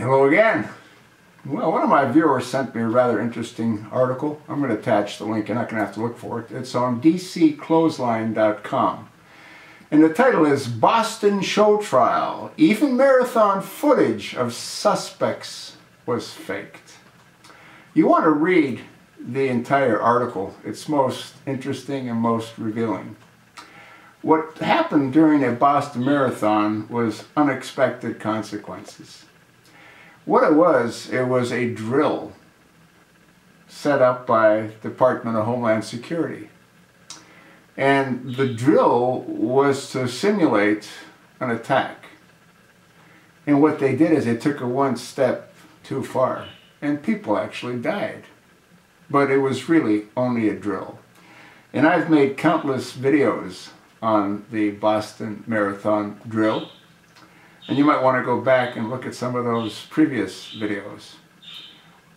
Hello again. Well, one of my viewers sent me a rather interesting article. I'm going to attach the link. You're not going to have to look for it. It's on DC Clothesline.com. And the title is Boston Show Trial. Even marathon footage of suspects was faked. You want to read the entire article. It's most interesting and most revealing. What happened during a Boston Marathon was unexpected consequences. What it was a drill set up by Department of Homeland Security. And the drill was to simulate an attack. And what they did is they took it one step too far, and people actually died. But it was really only a drill. And I've made countless videos on the Boston Marathon drill. And you might want to go back and look at some of those previous videos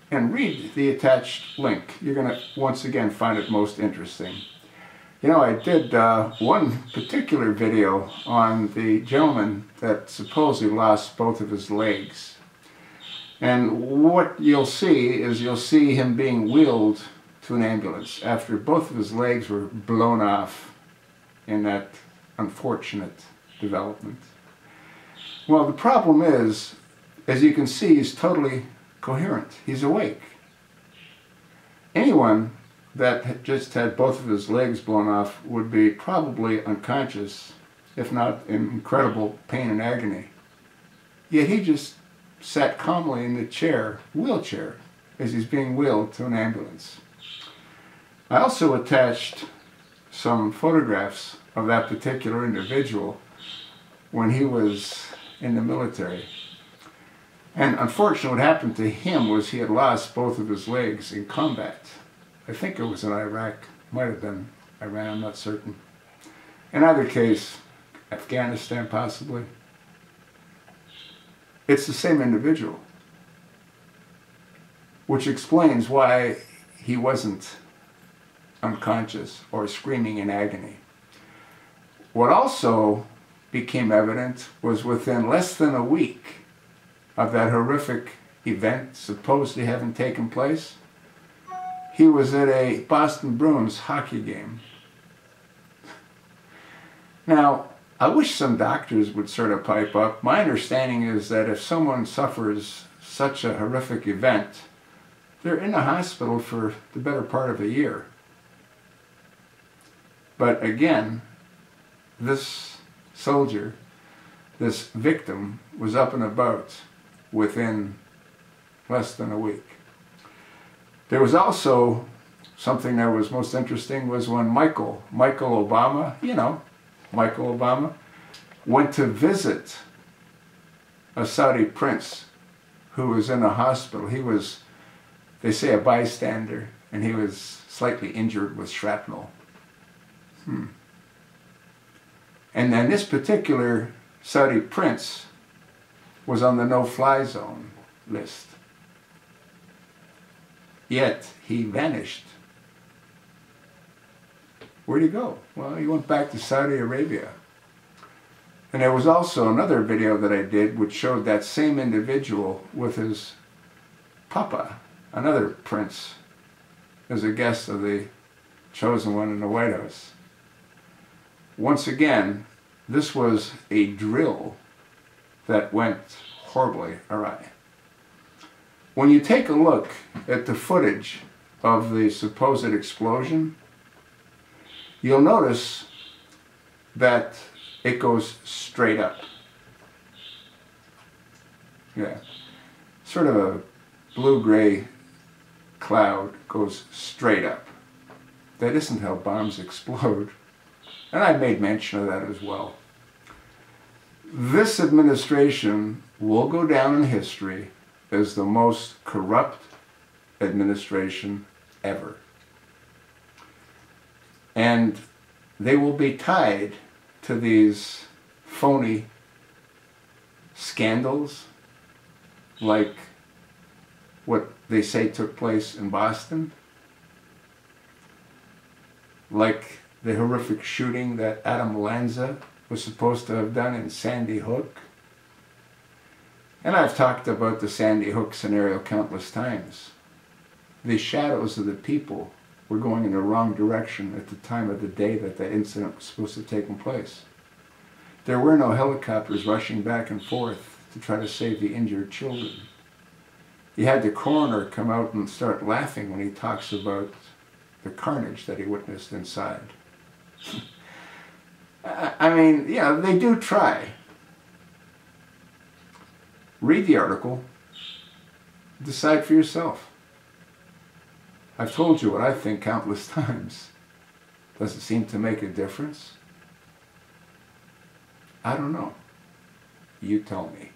and read the attached link. You're going to once again find it most interesting. You know, I did one particular video on the gentleman that supposedly lost both of his legs. And what you'll see is you'll see him being wheeled to an ambulance after both of his legs were blown off in that unfortunate development. Well, the problem is, as you can see, he's totally coherent. He's awake. Anyone that had just had both of his legs blown off would be probably unconscious, if not in incredible pain and agony. Yet he just sat calmly in the wheelchair, as he's being wheeled to an ambulance. I also attached some photographs of that particular individual when he was in the military. And unfortunately what happened to him was he had lost both of his legs in combat. I think it was in Iraq, might have been Iran, I'm not certain. In either case, Afghanistan possibly. It's the same individual, which explains why he wasn't unconscious or screaming in agony. What also became evident was within less than a week of that horrific event supposedly having taken place, he was at a Boston Bruins hockey game. Now, I wish some doctors would sort of pipe up. My understanding is that if someone suffers such a horrific event, they're in the hospital for the better part of a year. But again, this soldier, this victim, was up and about within less than a week. There was also something that was most interesting was when Michael Obama, you know, Michael Obama, went to visit a Saudi prince who was in a hospital. He was, they say, a bystander, and he was slightly injured with shrapnel. And then this particular Saudi prince was on the no-fly zone list. Yet he vanished. Where'd he go? Well, he went back to Saudi Arabia. And there was also another video that I did which showed that same individual with his papa, another prince, as a guest of the chosen one in the White House. Once again, this was a drill that went horribly awry. When you take a look at the footage of the supposed explosion, you'll notice that it goes straight up. Yeah, sort of a blue-gray cloud goes straight up. That isn't how bombs explode. And I made mention of that as well. This administration will go down in history as the most corrupt administration ever. And they will be tied to these phony scandals like what they say took place in Boston, like the horrific shooting that Adam Lanza was supposed to have done in Sandy Hook, And I've talked about the Sandy Hook scenario countless times. The shadows of the people were going in the wrong direction at the time of the day that that incident was supposed to have taken place. There were no helicopters rushing back and forth to try to save the injured children. You had the coroner come out and start laughing when he talks about the carnage that he witnessed inside. I mean, yeah, they do try. Read the article. Decide for yourself. I've told you what I think countless times. Does it seem to make a difference? I don't know. You tell me.